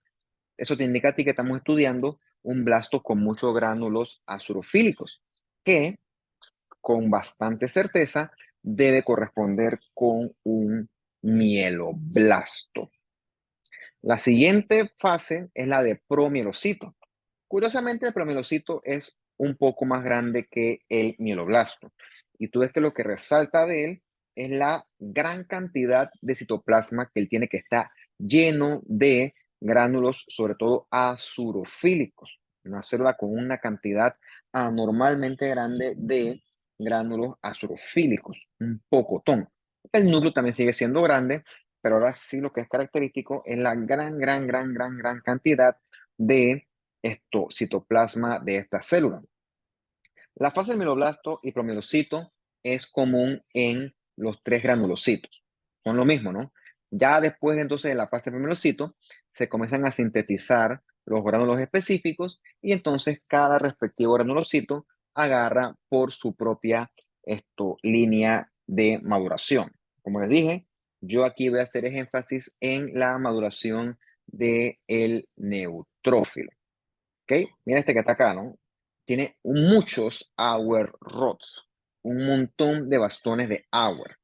eso te indica a ti que estamos estudiando un blasto con muchos gránulos azurofílicos, que con bastante certeza debe corresponder con un mieloblasto. La siguiente fase es la de promielocito. Curiosamente, el promielocito es un poco más grande que el mieloblasto. Y tú ves que lo que resalta de él es la gran cantidad de citoplasma que él tiene, que está lleno de gránulos, sobre todo azurofílicos. Una célula con una cantidad anormalmente grande de gránulos azurofílicos, un pocotón. El núcleo también sigue siendo grande, pero ahora sí lo que es característico es la gran cantidad de citoplasma de esta célula. La fase del mieloblasto y promielocito es común en los tres granulocitos. Son lo mismo, ¿no? Ya después entonces de la fase del promielocito se comienzan a sintetizar los gránulos específicos y entonces cada respectivo granulocito agarra por su propia línea de maduración. Como les dije, yo aquí voy a hacer énfasis en la maduración del neutrófilo. ¿Ok? Mira este que está acá, ¿no? Tiene muchos Auer rods, un montón de bastones de Auer.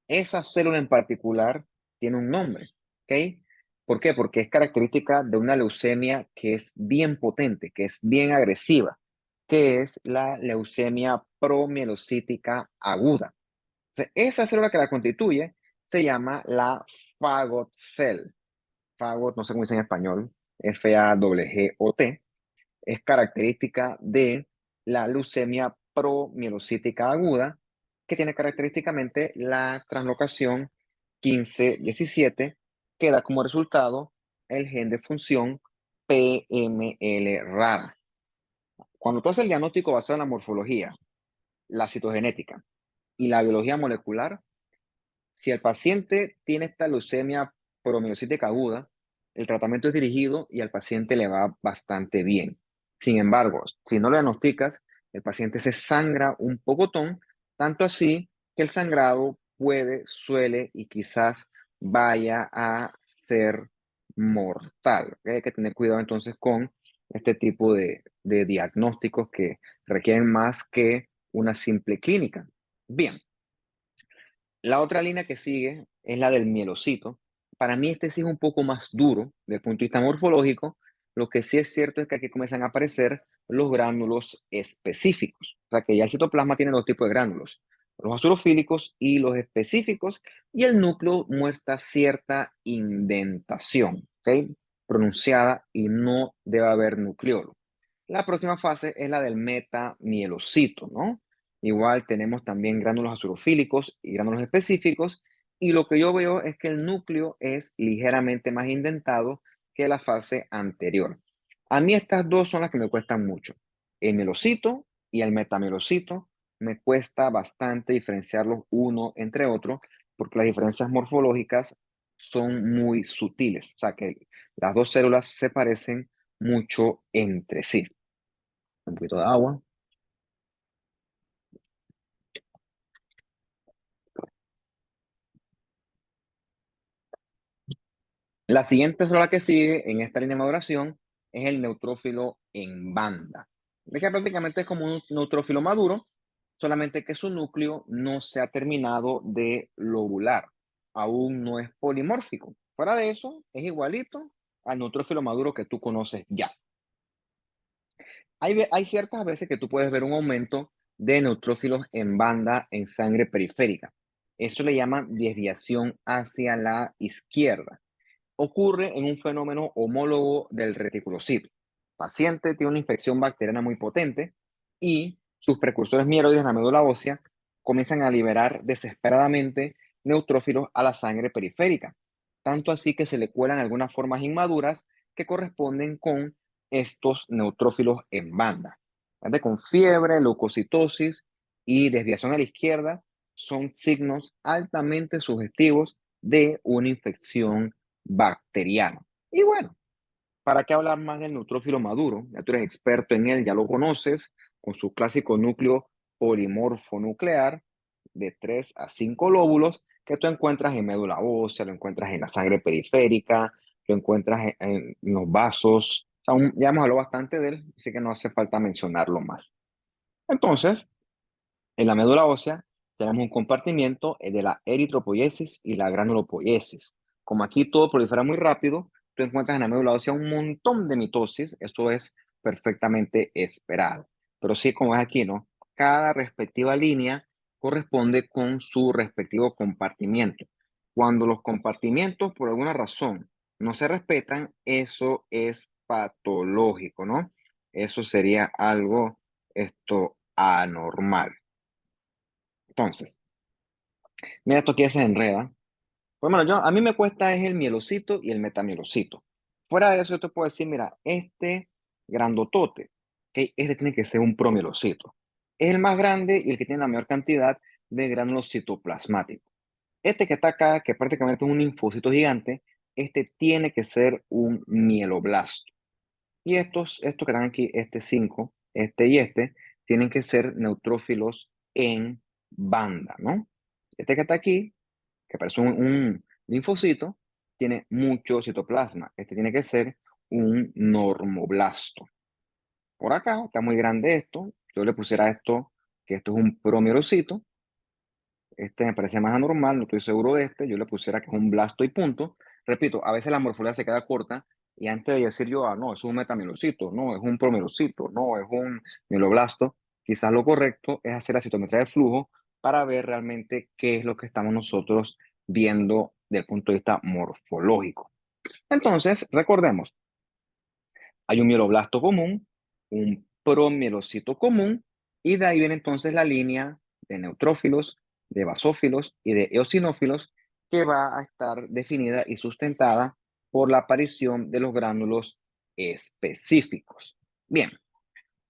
Esa célula en particular tiene un nombre, ¿ok? ¿Por qué? Porque es característica de una leucemia que es bien potente, que es bien agresiva, que es la leucemia promielocítica aguda. O sea, esa célula que la constituye se llama la Fagot cell. Fagot, no sé cómo dice en español, Fagot, es característica de la leucemia promielocítica aguda, que tiene característicamente la translocación 15-17, que da como resultado el gen de función PML rara. Cuando tú haces el diagnóstico basado en la morfología, la citogenética y la biología molecular, si el paciente tiene esta leucemia promielocítica aguda, el tratamiento es dirigido y al paciente le va bastante bien. Sin embargo, si no lo diagnosticas, el paciente se sangra un pocotón, tanto así que el sangrado suele y quizás vaya a ser mortal. ¿Ok? Hay que tener cuidado entonces con este tipo de diagnósticos que requieren más que una simple clínica. Bien, la otra línea que sigue es la del mielocito. Para mí este sí es un poco más duro desde el punto de vista morfológico. Lo que sí es cierto es que aquí comienzan a aparecer los gránulos específicos. O sea que ya el citoplasma tiene dos tipos de gránulos, los azulofílicos y los específicos, y el núcleo muestra cierta indentación, ¿ok? Pronunciada, y no debe haber nucleolo. La próxima fase es la del metamielocito, ¿no? Igual tenemos también gránulos azulofílicos y gránulos específicos, y lo que yo veo es que el núcleo es ligeramente más indentado que la fase anterior. A mí estas dos son las que me cuestan mucho. El mielocito y el metamielocito me cuesta bastante diferenciarlos uno entre otro porque las diferencias morfológicas son muy sutiles, o sea que las dos células se parecen mucho entre sí. Un poquito de agua. La siguiente célula que sigue en esta línea de maduración es el neutrófilo en banda. Ve que prácticamente es como un neutrófilo maduro, solamente que su núcleo no se ha terminado de lobular. Aún no es polimórfico. Fuera de eso, es igualito al neutrófilo maduro que tú conoces ya. Hay ciertas veces que tú puedes ver un aumento de neutrófilos en banda en sangre periférica. Eso le llaman desviación hacia la izquierda. Ocurre en un fenómeno homólogo del reticulocito. El paciente tiene una infección bacteriana muy potente y sus precursores mieloides en la médula ósea comienzan a liberar desesperadamente neutrófilos a la sangre periférica. Tanto así que se le cuelan algunas formas inmaduras que corresponden con estos neutrófilos en banda. ¿Vale? Con fiebre, leucocitosis y desviación a la izquierda son signos altamente sugestivos de una infección bacteriano. Y bueno, ¿para qué hablar más del neutrófilo maduro? Ya tú eres experto en él, ya lo conoces, con su clásico núcleo polimorfo nuclear de 3 a 5 lóbulos que tú encuentras en médula ósea, lo encuentras en la sangre periférica, lo encuentras en los vasos. O sea, ya hemos hablado bastante de él, así que no hace falta mencionarlo más. Entonces, en la médula ósea tenemos un compartimiento de la eritropoiesis y la granulopoiesis. Como aquí todo prolifera muy rápido, tú encuentras en la médula ósea un montón de mitosis, esto es perfectamente esperado. Pero sí, como es aquí, ¿no? Cada respectiva línea corresponde con su respectivo compartimiento. Cuando los compartimientos, por alguna razón, no se respetan, eso es patológico, ¿no? Eso sería algo, anormal. Entonces, mira, esto aquí se enreda. Pues bueno, a mí me cuesta es el mielocito y el metamielocito. Fuera de eso, yo te puedo decir, mira, este grandotote, que este tiene que ser un promielocito. Es el más grande y el que tiene la mayor cantidad de gránulos citoplasmáticos. Este que está acá, que prácticamente es un linfocito gigante, este tiene que ser un mieloblasto. Y estos que están aquí, este 5, este y este, tienen que ser neutrófilos en banda, ¿no? Este que está aquí, que parece un linfocito, tiene mucho citoplasma. Este tiene que ser un normoblasto. Por acá está muy grande esto. Yo le pusiera a esto que esto es un promielocito. Este me parece más anormal, no estoy seguro de este. Yo le pusiera que es un blasto y punto. Repito, a veces la morfología se queda corta y antes de decir yo, no, es un metamielocito, no, es un promielocito, no, es un mieloblasto, quizás lo correcto es hacer la citometría de flujo para ver realmente qué es lo que estamos nosotros viendo desde el punto de vista morfológico. Entonces, recordemos, hay un mieloblasto común, un promielocito común, y de ahí viene entonces la línea de neutrófilos, de basófilos y de eosinófilos que va a estar definida y sustentada por la aparición de los gránulos específicos. Bien,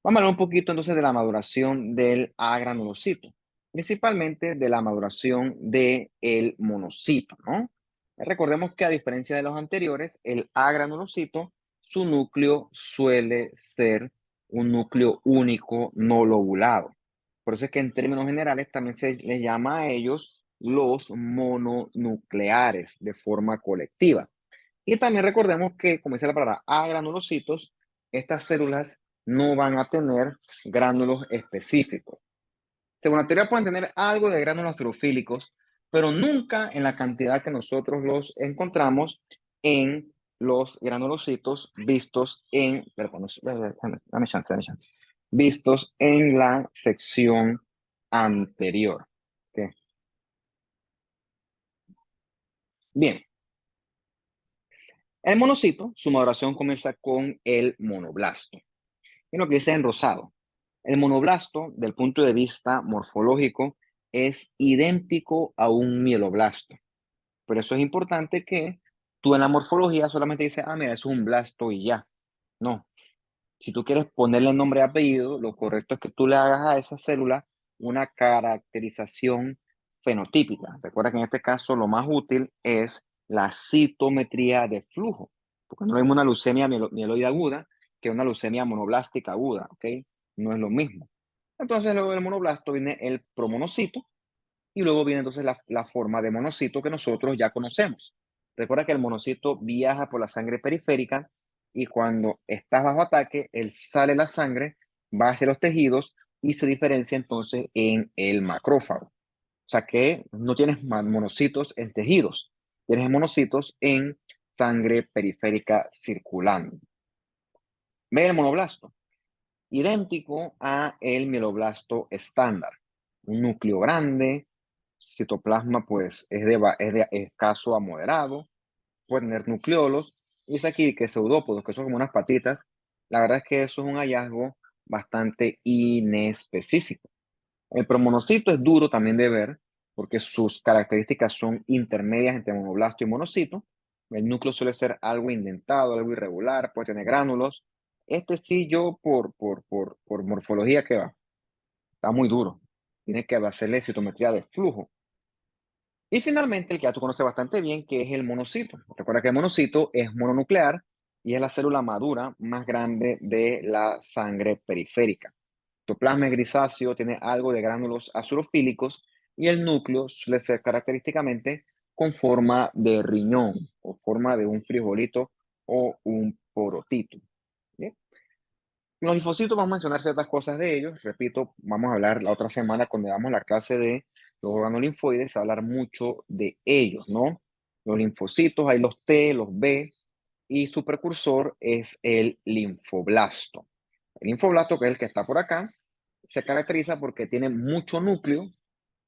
vamos a hablar un poquito entonces de la maduración del agranulocito, principalmente de la maduración del monocito, ¿no? Recordemos que a diferencia de los anteriores, el agranulocito, su núcleo suele ser un núcleo único no lobulado. Por eso es que en términos generales también se les llama a ellos los mononucleares de forma colectiva. Y también recordemos que, como dice la palabra, agranulocitos, estas células no van a tener gránulos específicos. Según la teoría pueden tener algo de gránulos neurofílicos, pero nunca en la cantidad que nosotros los encontramos en los granulocitos vistos en, perdón, dame chance, vistos en la sección anterior. ¿Ok? Bien, el monocito, su maduración comienza con el monoblasto. Es lo que dice en rosado. El monoblasto, del punto de vista morfológico, es idéntico a un mieloblasto. Por eso es importante que tú en la morfología solamente dices, ah, mira, eso es un blasto y ya. No. Si tú quieres ponerle nombre y apellido, lo correcto es que tú le hagas a esa célula una caracterización fenotípica. Recuerda que en este caso lo más útil es la citometría de flujo, porque no es una leucemia mieloide aguda que una leucemia monoblástica aguda, ¿ok? No es lo mismo. Entonces, luego del monoblasto viene el promonocito, y luego viene entonces la forma de monocito que nosotros ya conocemos. Recuerda que el monocito viaja por la sangre periférica y cuando estás bajo ataque, él sale la sangre, va hacia los tejidos y se diferencia entonces en el macrófago. O sea que no tienes monocitos en tejidos, tienes monocitos en sangre periférica circulando. Ve el monoblasto, idéntico a el mieloblasto estándar. Un núcleo grande, citoplasma pues es de escaso a moderado, puede tener nucleolos, y es aquí que pseudópodos, que son como unas patitas, la verdad es que eso es un hallazgo bastante inespecífico. El promonocito es duro también de ver, porque sus características son intermedias entre monoblasto y monocito. El núcleo suele ser algo indentado, algo irregular, puede tener gránulos. Este sí, yo por morfología que va, está muy duro. Tiene que hacerle citometría de flujo. Y finalmente, el que ya tú conoces bastante bien, que es el monocito. Recuerda que el monocito es mononuclear y es la célula madura más grande de la sangre periférica. Tu plasma es grisáceo, tiene algo de gránulos azulofílicos y el núcleo suele ser característicamente con forma de riñón o forma de un frijolito o un porotito. ¿Bien? Los linfocitos, vamos a mencionar ciertas cosas de ellos. Repito, vamos a hablar la otra semana cuando damos la clase de los órganos linfoides, a hablar mucho de ellos, ¿no? Los linfocitos, hay los T, los B, y su precursor es el linfoblasto. El linfoblasto, que es el que está por acá, se caracteriza porque tiene mucho núcleo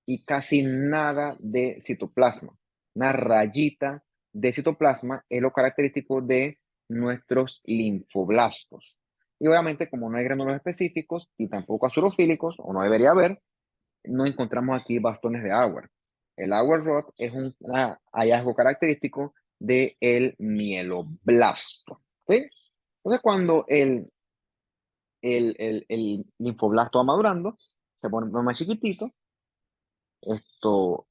y casi nada de citoplasma. Una rayita de citoplasma es lo característico de nuestros linfoblastos. Y obviamente, como no hay gránulos específicos y tampoco azulofílicos, o no debería haber, no encontramos aquí bastones de Auer. El Auer rod es un hallazgo característico del mieloblasto. ¿Sí? Entonces, cuando el linfoblasto va madurando, se pone más chiquitito, esto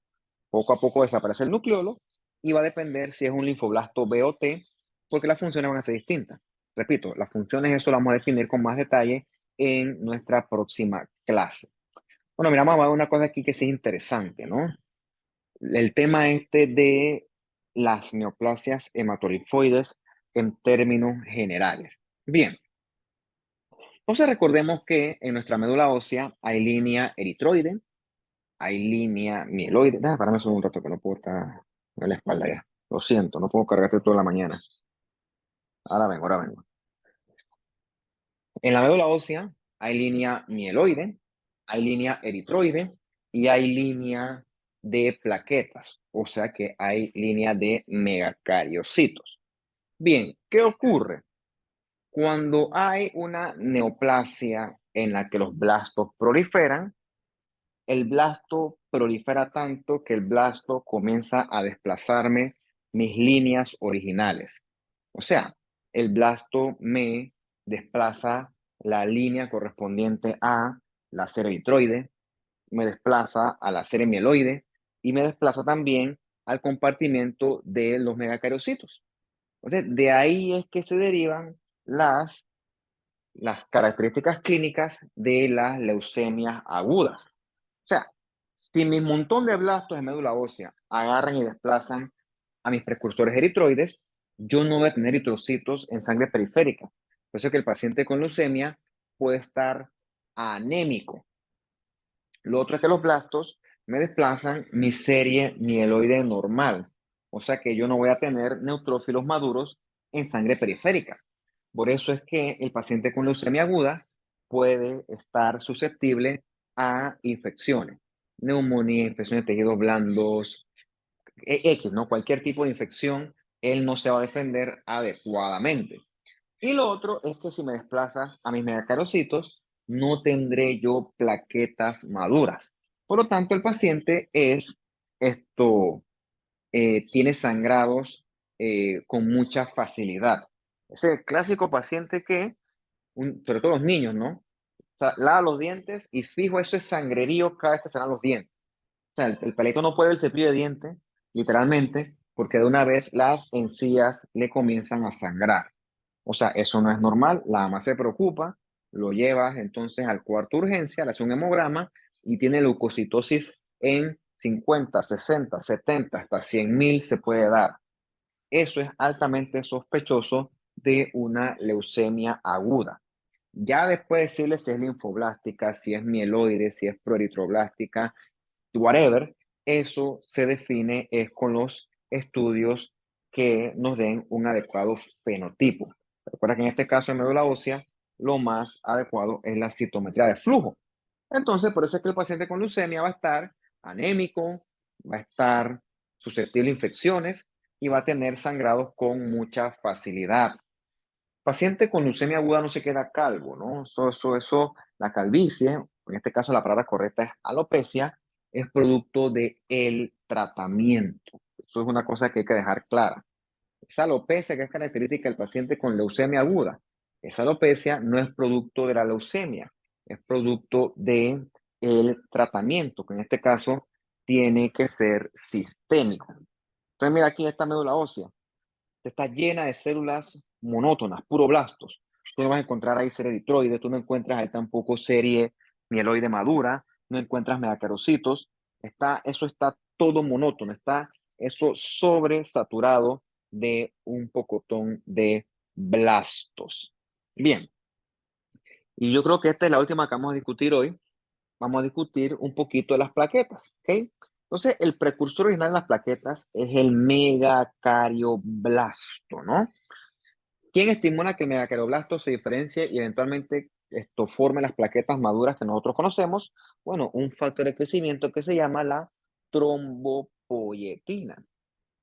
poco a poco desaparece el nucleolo y va a depender si es un linfoblasto B o T, porque las funciones van a ser distintas. Repito, las funciones eso lo vamos a definir con más detalle en nuestra próxima clase. Bueno, mira, vamos a ver una cosa aquí que sí es interesante, ¿no? El tema este de las neoplasias hematolinfoides en términos generales. Bien, entonces recordemos que en nuestra médula ósea hay línea eritroide, hay línea mieloide. Para mí un rato que no puedo estar en la espalda ya. Lo siento, no puedo cargarte toda la mañana. Ahora vengo, ahora vengo. En la médula ósea hay línea mieloide, hay línea eritroide y hay línea de plaquetas, o sea que hay línea de megacariocitos. Bien, ¿qué ocurre? Cuando hay una neoplasia en la que los blastos proliferan, el blasto prolifera tanto que el blasto comienza a desplazarme mis líneas originales. O sea, el blasto me desplaza la línea correspondiente a la cera eritroide, me desplaza a la cera mieloide y me desplaza también al compartimiento de los megacariocitos. Entonces, de ahí es que se derivan las características clínicas de las leucemias agudas. O sea, si mi montón de blastos de médula ósea agarran y desplazan a mis precursores eritroides, yo no voy a tener eritrocitos en sangre periférica. Por eso es que el paciente con leucemia puede estar anémico. Lo otro es que los blastos me desplazan mi serie mieloide normal, o sea que yo no voy a tener neutrófilos maduros en sangre periférica. Por eso es que el paciente con leucemia aguda puede estar susceptible a infecciones, neumonía, infecciones de tejidos blandos, X, ¿no? Cualquier tipo de infección, él no se va a defender adecuadamente. Y lo otro es que si me desplazas a mis megacarocitos, no tendré yo plaquetas maduras. Por lo tanto, el paciente esto, tiene sangrados con mucha facilidad. Ese clásico paciente que, sobre todo los niños, ¿no? O sea, lava los dientes y fijo, eso es sangrerío cada vez que se lavan los dientes. O sea, el pelito no puede ver el cepillo de dientes, literalmente, porque de una vez las encías le comienzan a sangrar. O sea, eso no es normal, la mamá se preocupa, lo llevas entonces al cuarto de urgencia, le hace un hemograma y tiene leucocitosis en 50, 60, 70, hasta 100.000 se puede dar. Eso es altamente sospechoso de una leucemia aguda. Ya después decirle si es linfoblástica, si es mieloide, si es proeritroblástica, whatever, eso se define es con los estudios que nos den un adecuado fenotipo. Recuerda que en este caso de médula ósea, lo más adecuado es la citometría de flujo. Entonces, por eso es que el paciente con leucemia va a estar anémico, va a estar susceptible a infecciones y va a tener sangrados con mucha facilidad. Paciente con leucemia aguda no se queda calvo, ¿no? La calvicie, en este caso la palabra correcta es alopecia, es producto del tratamiento. Eso es una cosa que hay que dejar clara. Esa alopecia que es característica del paciente con leucemia aguda, esa alopecia no es producto de la leucemia, es producto del tratamiento, que en este caso tiene que ser sistémico. Entonces, mira aquí esta médula ósea está llena de células monótonas, puroblastos. Tú no vas a encontrar ahí serie eritroide, tú no encuentras ahí tampoco serie mieloide madura, no encuentras megacarocitos. Eso está todo monótono, está eso sobresaturado de un pocotón de blastos. Bien, y yo creo que esta es la última que vamos a discutir hoy. Vamos a discutir un poquito de las plaquetas, ¿ok? Entonces, el precursor original de las plaquetas es el megacardioblasto, ¿no? ¿Quién estimula que el megacardioblasto se diferencie y eventualmente esto forme las plaquetas maduras que nosotros conocemos? Bueno, un factor de crecimiento que se llama la trombopoyetina.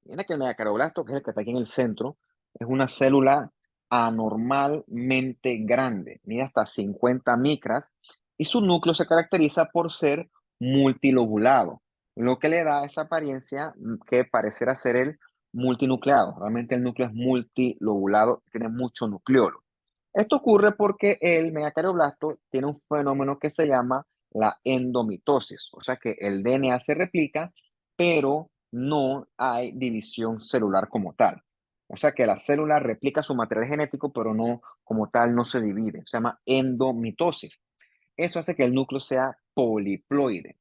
Mira que el megacardioblasto, que es el que está aquí en el centro, es una célula anormalmente grande, mide hasta 50 micras, y su núcleo se caracteriza por ser multilobulado, lo que le da esa apariencia que parecerá ser el multinucleado. Realmente el núcleo es multilobulado, tiene mucho nucleolo. Esto ocurre porque el megacardioblasto tiene un fenómeno que se llama la endomitosis, o sea que el DNA se replica, pero no hay división celular como tal. O sea que la célula replica su material genético, pero no como tal no se divide. Se llama endomitosis. Eso hace que el núcleo sea poliploide.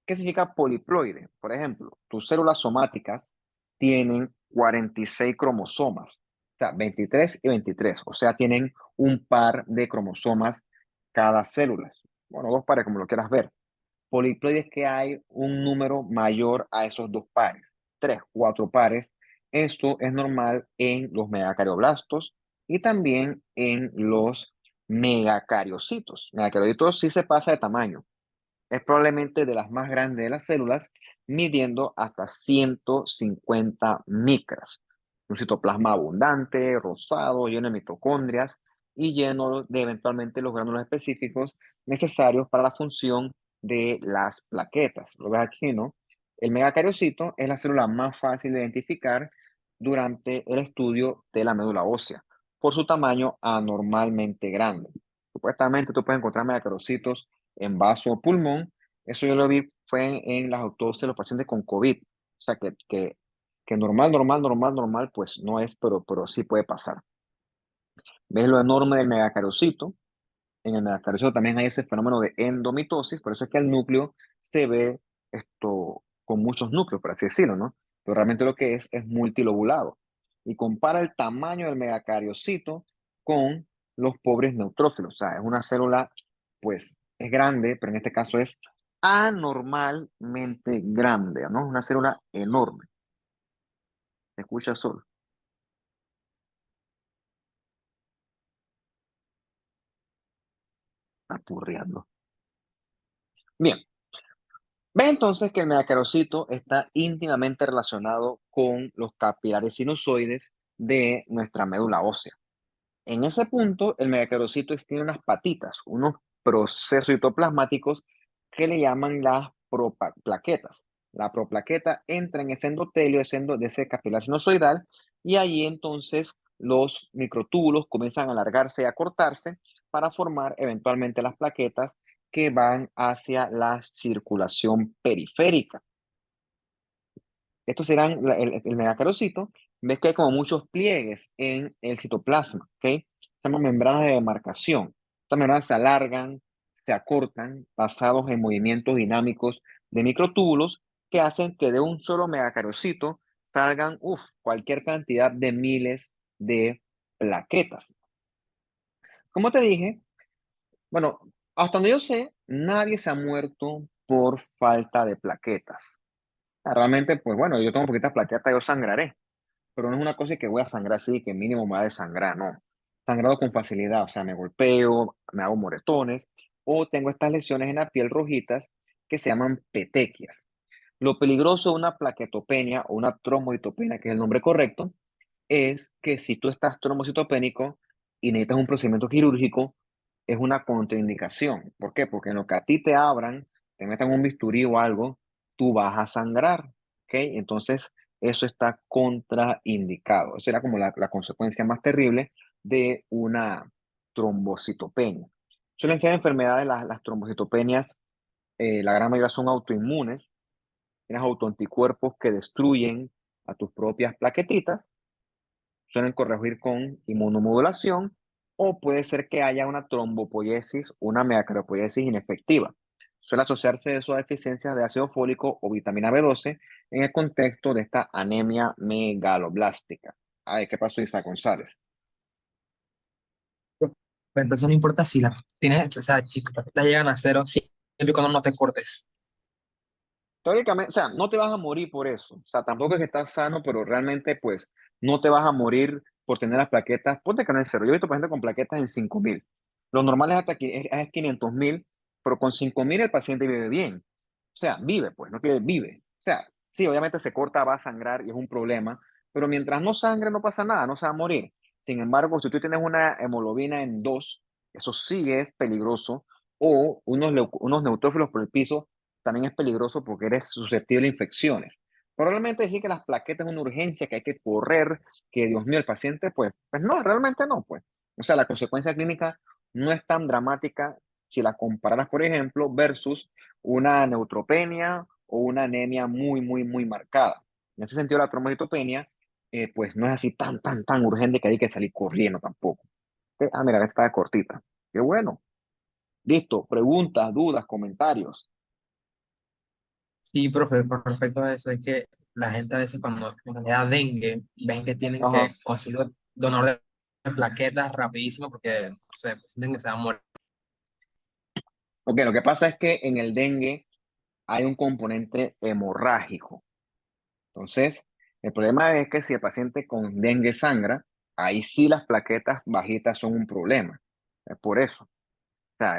¿Qué significa poliploide? Por ejemplo, tus células somáticas tienen 46 cromosomas, o sea, 23 y 23, o sea, tienen un par de cromosomas cada célula. Bueno, dos pares, como lo quieras ver. Poliploide es que hay un número mayor a esos dos pares, tres, cuatro pares. Esto es normal en los megacarioblastos y también en los megacariocitos. Megacariocitos sí se pasa de tamaño, es probablemente de las más grandes de las células, midiendo hasta 150 micras. Un citoplasma abundante, rosado, lleno de mitocondrias y lleno de eventualmente los gránulos específicos necesarios para la función de las plaquetas. Lo ves aquí, ¿no? El megacariocito es la célula más fácil de identificar durante el estudio de la médula ósea, por su tamaño anormalmente grande. Supuestamente tú puedes encontrar megacarocitos en vaso o pulmón. Eso yo lo vi fue en las autopsias de los pacientes con COVID. O sea, que normal, pues no es, pero sí puede pasar. ¿Ves lo enorme del megacariocito? En el metatarso también hay ese fenómeno de endomitosis, por eso es que el núcleo se ve con muchos núcleos, por así decirlo, ¿no? Pero realmente lo que es multilobulado. Y compara el tamaño del megacariocito con los pobres neutrófilos. O sea, es una célula, pues, es grande, pero en este caso es anormalmente grande, ¿no? Es una célula enorme. ¿Se escucha, Sol? Está purreando. Bien, ve entonces que el megacarocito está íntimamente relacionado con los capilares sinusoides de nuestra médula ósea. En ese punto, el megacarocito tiene unas patitas, unos procesos citoplasmáticos que le llaman las proplaquetas. La proplaqueta entra en ese endotelio de ese capilar sinusoidal y ahí entonces los microtúbulos comienzan a alargarse y a cortarse para formar eventualmente las plaquetas que van hacia la circulación periférica. Estos serán el megacarocito. Ves que hay como muchos pliegues en el citoplasma, ¿ok? Se llaman membranas de demarcación. Estas membranas se alargan, se acortan, basados en movimientos dinámicos de microtúbulos que hacen que de un solo megacarocito salgan, cualquier cantidad de miles de plaquetas. Como te dije, bueno, hasta donde yo sé, nadie se ha muerto por falta de plaquetas. Realmente, pues bueno, yo tengo poquitas plaquetas, yo sangraré, pero no es una cosa que voy a sangrar así, que mínimo me va a desangrar, no. Sangrado con facilidad, o sea, me golpeo, me hago moretones, o tengo estas lesiones en la piel rojitas que se llaman petequias. Lo peligroso de una plaquetopenia o una trombocitopenia, que es el nombre correcto, es que si tú estás trombocitopénico y necesitas un procedimiento quirúrgico, es una contraindicación. ¿Por qué? Porque en lo que a ti te abran, te metan un bisturí o algo, tú vas a sangrar. ¿Ok? Entonces, eso está contraindicado. Esa era como la consecuencia más terrible de una trombocitopenia. Suelen ser enfermedades, las trombocitopenias, la gran mayoría son autoinmunes. Tienes autoanticuerpos que destruyen a tus propias plaquetitas, suelen corregir con inmunomodulación, o puede ser que haya una trombopoiesis, una megacariopoiesis inefectiva. Suele asociarse eso a deficiencias de ácido fólico o vitamina B12 en el contexto de esta anemia megaloblástica. Ay, ¿qué pasó, Isa González? Pues entonces no importa si la tienes, o sea, si tus plaquetas llegan a cero, siempre y cuando no te cortes. Teóricamente, o sea, no te vas a morir por eso. O sea, tampoco es que estás sano, pero realmente, pues, no te vas a morir por tener las plaquetas. Ponte que no es cero. Yo he visto pacientes con plaquetas en 5.000. Lo normal es hasta aquí, es 500.000, pero con 5.000 el paciente vive bien. O sea, vive, pues, no que vive. O sea, sí, obviamente se corta, va a sangrar y es un problema, pero mientras no sangre no pasa nada, no se va a morir. Sin embargo, si tú tienes una hemoglobina en 2, eso sí es peligroso, o unos neutrófilos por el piso también es peligroso porque eres susceptible a infecciones. Probablemente decir que las plaquetas es una urgencia, que hay que correr, que Dios mío, el paciente, pues no, realmente no, pues. O sea, la consecuencia clínica no es tan dramática si la compararas, por ejemplo, versus una neutropenia o una anemia muy, muy, muy marcada. En ese sentido, la trombocitopenia, pues no es así tan urgente que hay que salir corriendo tampoco. Mira, esta está cortita. Qué bueno. Listo. Preguntas, dudas, comentarios. Sí, profe, con respecto a eso, es que la gente a veces cuando le da dengue, ven que tienen que Ajá. conseguir donor de plaquetas rapidísimo porque, no sé, pues sienten que se va a morir. Ok, lo que pasa es que en el dengue hay un componente hemorrágico. Entonces, el problema es que si el paciente con dengue sangra, ahí sí las plaquetas bajitas son un problema. Es por eso. O sea,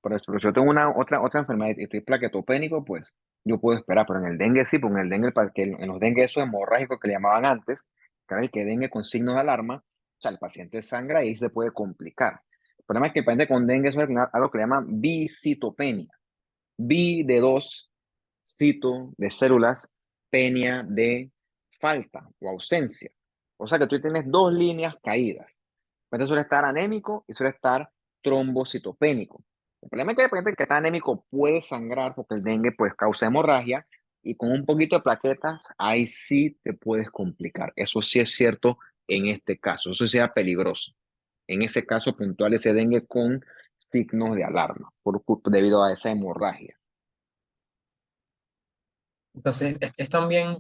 por eso, pero si yo tengo otra enfermedad y estoy plaquetopénico, pues yo puedo esperar, pero en el dengue sí, porque en el dengue, en los dengue esos hemorrágicos que le llamaban antes, que era el que dengue con signos de alarma, o sea, el paciente sangra y ahí se puede complicar. El problema es que el paciente con dengue es algo que le llaman bicitopenia. Bi de dos, cito de células, penia de falta o ausencia. O sea que tú tienes dos líneas caídas. Entonces suele estar anémico y suele estar trombocitopénico. El problema es que el paciente que está anémico puede sangrar porque el dengue pues causa hemorragia y con un poquito de plaquetas ahí sí te puedes complicar. Eso sí es cierto en este caso. Eso sí es peligroso. En ese caso puntual ese dengue con signos de alarma debido a esa hemorragia. Entonces, es también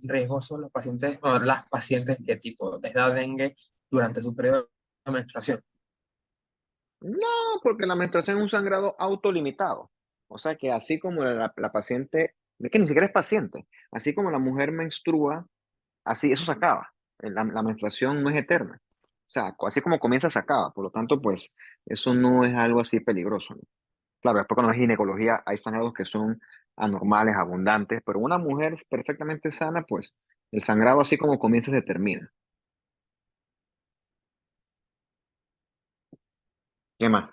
riesgoso los pacientes, o las pacientes que tipo les da dengue durante su periodo de menstruación. No, porque la menstruación es un sangrado autolimitado. O sea que así como la paciente, es que ni siquiera es paciente, así como la mujer menstrua, así eso se acaba. La menstruación no es eterna. O sea, así como comienza, se acaba. Por lo tanto, pues eso no es algo así peligroso, ¿no? Claro, después cuando es ginecología hay sangrados que son anormales, abundantes, pero una mujer perfectamente sana, pues el sangrado así como comienza se termina. ¿Qué más?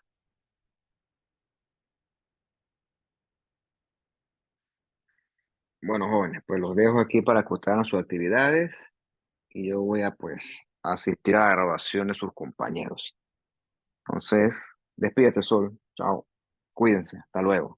Bueno, jóvenes, pues los dejo aquí para que ustedes hagan sus actividades y yo voy a pues asistir a la graduación de sus compañeros. Entonces, despídete, Sol. Chao. Cuídense. Hasta luego.